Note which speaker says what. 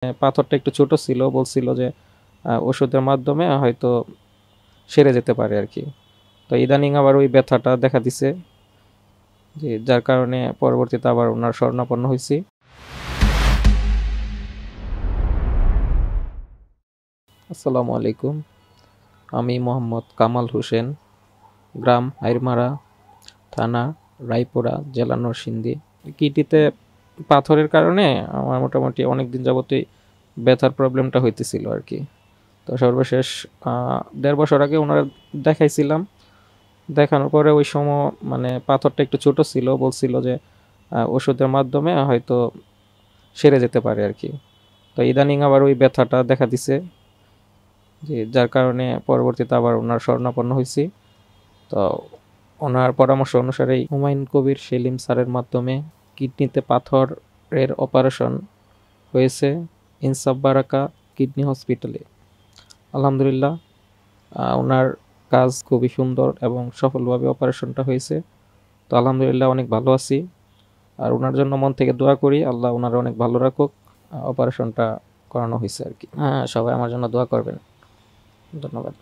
Speaker 1: পাথরটা একটু ছোট ছিল, বলছিল যে ওষুধের মাধ্যমে হয়তো সেরে যেতে পারে আর কি। তো ইদানিং আবার ওই ব্যথাটা দেখা দিছে, যে যার কারণে পরবর্তীতে আবার ওনার শরণাপন্ন হয়েছি। আসসালামু আলাইকুম, আমি মোহাম্মদ কামাল হোসেন, গ্রাম হাইরমারা, থানা রায়পুরা, জেলা নরসিংদী। কিডনিতে পাথরের কারণে আমার মোটামুটি অনেক দিন যাবতই ব্যথার প্রবলেমটা হইতেছিল আর কি। তো সর্বশেষ ১.৫ বছর আগে ওনারা দেখাইছিলাম। দেখানোর পরে ওই সময় পাথরটা একটু ছোট ছিল, বলছিল যে ওষুধের মাধ্যমে হয়তো সেরে যেতে পারে আর কি। তো ইদানিং আবার ওই ব্যথাটা দেখা দিছে, যে যার কারণে পরবর্তীতে আবার ওনার শরণাপন্ন হয়েছি। তো ওনার পরামর্শ অনুসারেই হুমায়ুন কবির সেলিম স্যারের মাধ্যমে কিডনিতে পাথরের অপারেশন হয়েছে ইনসাফ বারাকা কিডনি হসপিটালে। আলহামদুলিল্লাহ, ওনার কাজ খুবই সুন্দর এবং সফলভাবে অপারেশনটা হয়েছে। তো আলহামদুলিল্লাহ অনেক ভালো আছি, আর ওনার জন্য মন থেকে দোয়া করি আল্লাহ ওনার অনেক ভালো রাখুক। অপারেশনটা করানো হয়েছে আর কি। হ্যাঁ, সবাই আমার জন্য দোয়া করবেন। ধন্যবাদ।